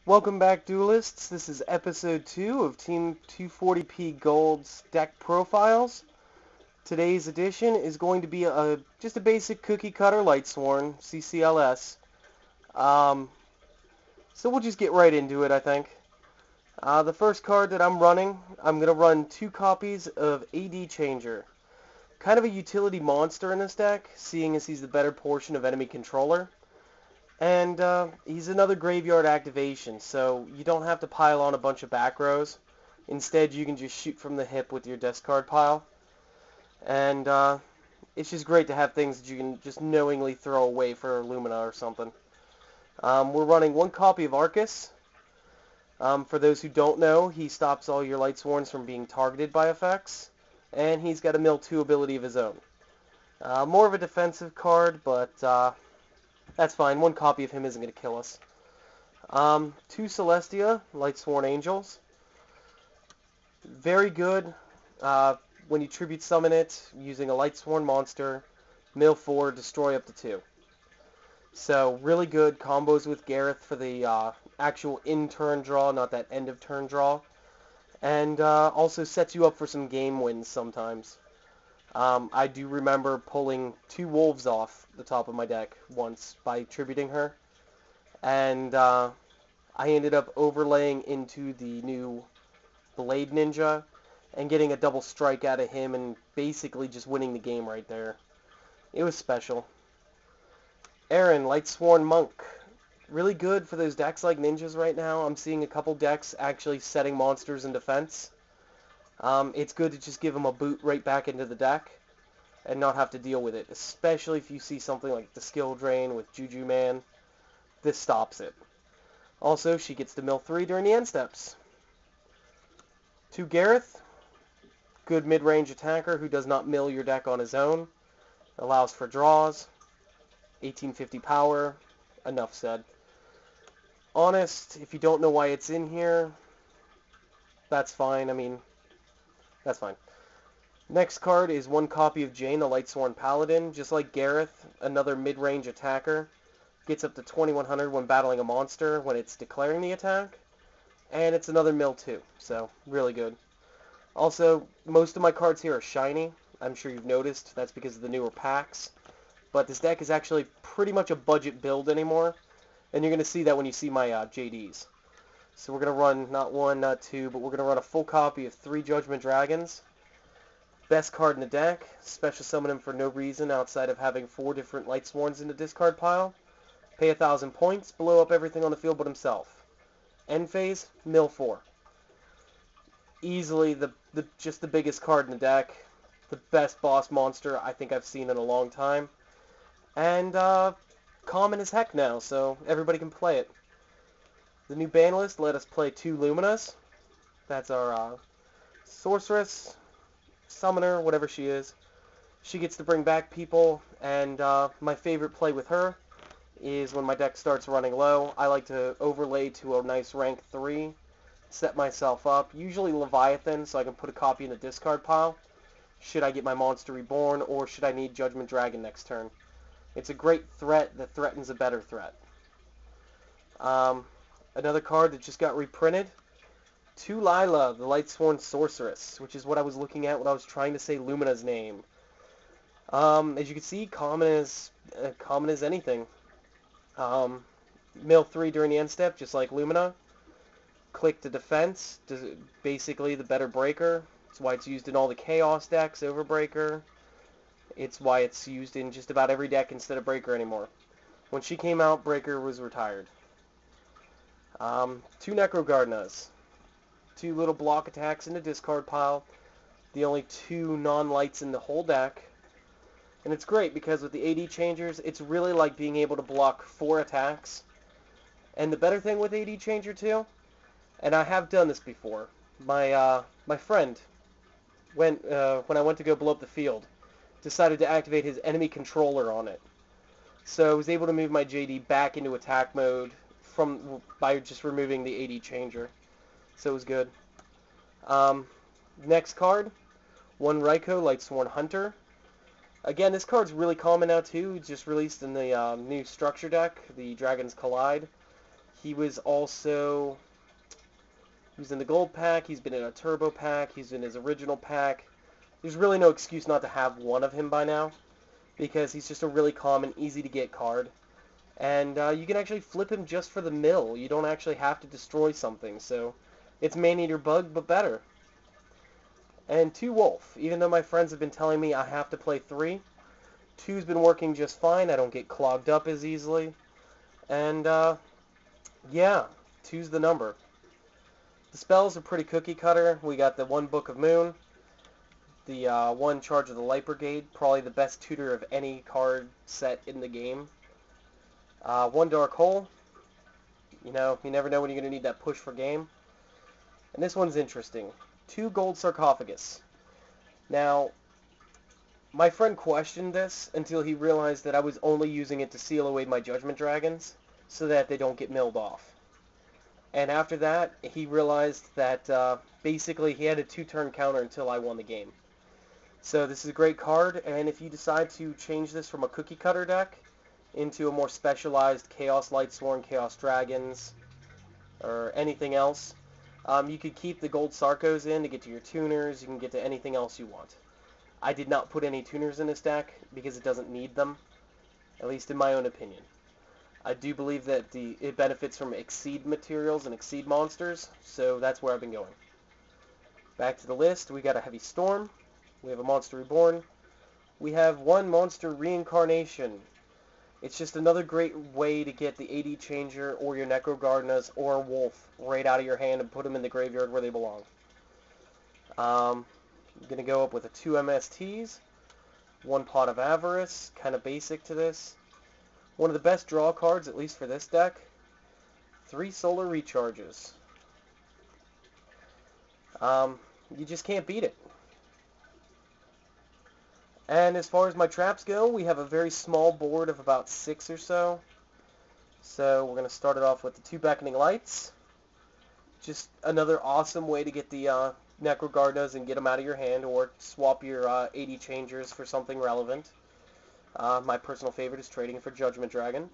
Welcome back, Duelists. This is episode 2 of Team 240p Gold's deck profiles. Today's edition is going to be just a basic cookie cutter lightsworn CCLS. Um, so we'll just get right into it, I think. The first card that I'm running, I'm going to run 2 copies of AD Changer. Kind of a utility monster in this deck, seeing as he's the better portion of enemy controller. And he's another graveyard activation, so you don't have to pile on a bunch of back rows. Instead, you can just shoot from the hip with your discard pile. And it's just great to have things that you can just knowingly throw away for Lumina or something. We're running 1 copy of Arcus. For those who don't know, he stops all your Lightsworns from being targeted by effects. And he's got a Mill 2 ability of his own. More of a defensive card, but that's fine. 1 copy of him isn't going to kill us. 2 Celestia, Lightsworn Angels. Very good when you tribute summon it using a Lightsworn monster. Mill 4, destroy up to 2. So really good combos with Gareth for the actual in-turn draw, not that end-of-turn draw. And also sets you up for some game wins sometimes. I do remember pulling 2 wolves off the top of my deck once by tributing her. And I ended up overlaying into the new Blade Ninja and getting a double strike out of him and basically just winning the game right there. It was special. Aaron, Lightsworn Monk. Really good for those decks like ninjas right now. I'm seeing a couple decks actually setting monsters in defense. It's good to just give them a boot right back into the deck and not have to deal with it, especially if you see something like the Skill Drain with Juju Man. This stops it. Also, she gets to mill 3 during the end steps. 2 Gareth, good mid-range attacker who does not mill your deck on his own. Allows for draws. 1850 power. Enough said. Honest, if you don't know why it's in here, that's fine. I mean, that's fine. Next card is 1 copy of Jane, the Lightsworn Paladin. Just like Gareth, another mid-range attacker. Gets up to 2100 when battling a monster when it's declaring the attack. And it's another mill 2, so really good. Also, most of my cards here are shiny. I'm sure you've noticed. That's because of the newer packs. But this deck is actually pretty much a budget build anymore. And you're going to see that when you see my JDs. So we're going to run not 1, not 2, but we're going to run a full copy of 3 Judgment Dragons. Best card in the deck. Special summon him for no reason outside of having 4 different Lightsworns in the discard pile. Pay 1,000 points, blow up everything on the field but himself. End phase, mill 4. Easily just the biggest card in the deck. The best boss monster I think I've seen in a long time. And common as heck now, so everybody can play it. The new ban list let us play 2 Luminas. That's our sorceress, summoner, whatever she is. She gets to bring back people, and my favorite play with her is when my deck starts running low. I like to overlay to a nice rank 3, set myself up, usually Leviathan, so I can put a copy in the discard pile, should I get my monster reborn, or should I need Judgment Dragon next turn. It's a great threat that threatens a better threat. Another card that just got reprinted, 2 Lila, the Lightsworn Sorceress, which is what I was looking at when I was trying to say Lumina's name. As you can see, common as anything. Mill 3 during the end step, just like Lumina. Click to defense, basically the better breaker. It's why it's used in all the Chaos decks over breaker. It's why it's used in just about every deck instead of breaker anymore. When she came out, breaker was retired. 2 Necrogardnas. 2 little block attacks in the discard pile. The only 2 non-lights in the whole deck. And it's great because with the AD Changers, it's really like being able to block 4 attacks. And the better thing with AD Changer too, and I have done this before, my friend, when I went to go blow up the field, decided to activate his enemy controller on it. So I was able to move my JD back into attack mode by just removing the AD Changer. So it was good. Next card, 1 Raikou, Lightsworn Hunter. Again, this card's really common now too. It's just released in the new structure deck, the Dragons Collide. He was also, he was in the gold pack, he's been in a turbo pack, he's in his original pack. There's really no excuse not to have one of him by now, because he's just a really common, easy to get card. And you can actually flip him just for the mill. You don't actually have to destroy something, so it's Maneater Bug, but better. And 2 Wolf. Even though my friends have been telling me I have to play 3, 2's been working just fine. I don't get clogged up as easily. And, yeah, 2's the number. The spells are pretty cookie cutter. We got the 1 Book of Moon, the 1 Charge of the Light Brigade, probably the best tutor of any card set in the game. 1 Dark Hole. You know, you never know when you're going to need that push for game. And this one's interesting. 2 Gold Sarcophagus. Now, my friend questioned this until he realized that I was only using it to seal away my Judgment Dragons so that they don't get milled off. And after that, he realized that basically he had a 2-turn counter until I won the game. So this is a great card, and if you decide to change this from a cookie cutter deck into a more specialized Chaos Lightsworn, Chaos Dragons, or anything else, you could keep the gold Sarcos in to get to your tuners. You can get to anything else you want. I did not put any tuners in this deck because it doesn't need them, at least in my own opinion. I do believe that it benefits from Exceed materials and Exceed monsters, so that's where I've been going. Back to the list, we got a Heavy Storm, we have a Monster Reborn, we have 1 Monster Reincarnation. It's just another great way to get the AD Changer or your Necrogardenas or a Wolf right out of your hand and put them in the graveyard where they belong. I'm going to go up with a 2 MSTs, 1 Pot of Avarice, kind of basic to this. One of the best draw cards, at least for this deck, 3 Solar Recharges. You just can't beat it. And as far as my traps go, we have a very small board of about 6 or so. So we're going to start it off with the 2 Beckoning Lights. Just another awesome way to get the Necrogardenas and get them out of your hand, or swap your AD Changers for something relevant. My personal favorite is trading for Judgment Dragon.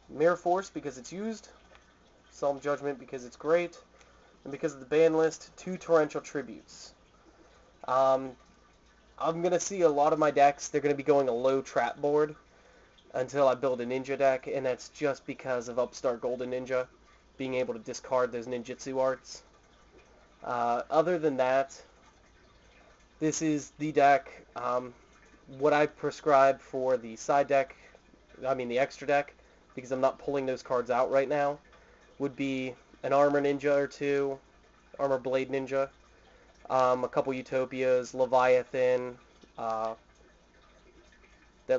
Mirror Force because it's used. Solemn Judgment because it's great. And because of the ban list, 2 Torrential Tributes. I'm going to see a lot of my decks, they're going to be going a low trap board until I build a Ninja deck, and that's just because of Upstart Golden Ninja, being able to discard those ninjutsu arts. Other than that, this is the deck. What I prescribe for the side deck, the extra deck, because I'm not pulling those cards out right now, would be an Armor Ninja or 2, Armor Blade Ninja, a couple Utopias, Leviathan, that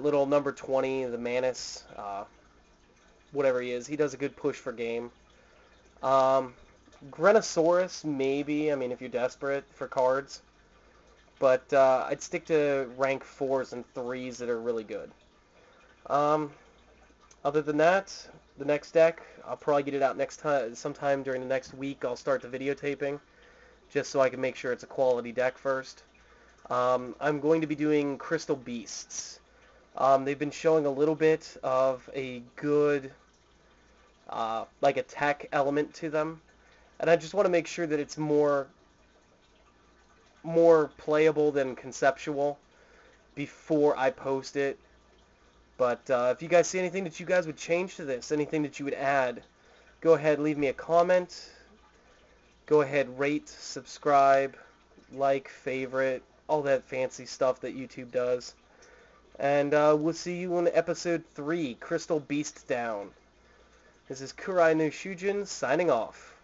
little number 20, the Manus, whatever he is. He does a good push for game. Grenosaurus, maybe, if you're desperate for cards. But I'd stick to rank 4s and 3s that are really good. Other than that, the next deck, I'll probably get it out sometime during the next week. I'll start the videotaping, just so I can make sure it's a quality deck first. I'm going to be doing Crystal Beasts. They've been showing a little bit of a good, like a tech element to them, and I just want to make sure that it's more playable than conceptual before I post it. But if you guys see anything that you guys would change to this, anything that you would add, go ahead, leave me a comment. Go ahead, rate, subscribe, like, favorite, all that fancy stuff that YouTube does. And we'll see you in episode 3, Crystal Beast Down. This is Kurai no Shujin signing off.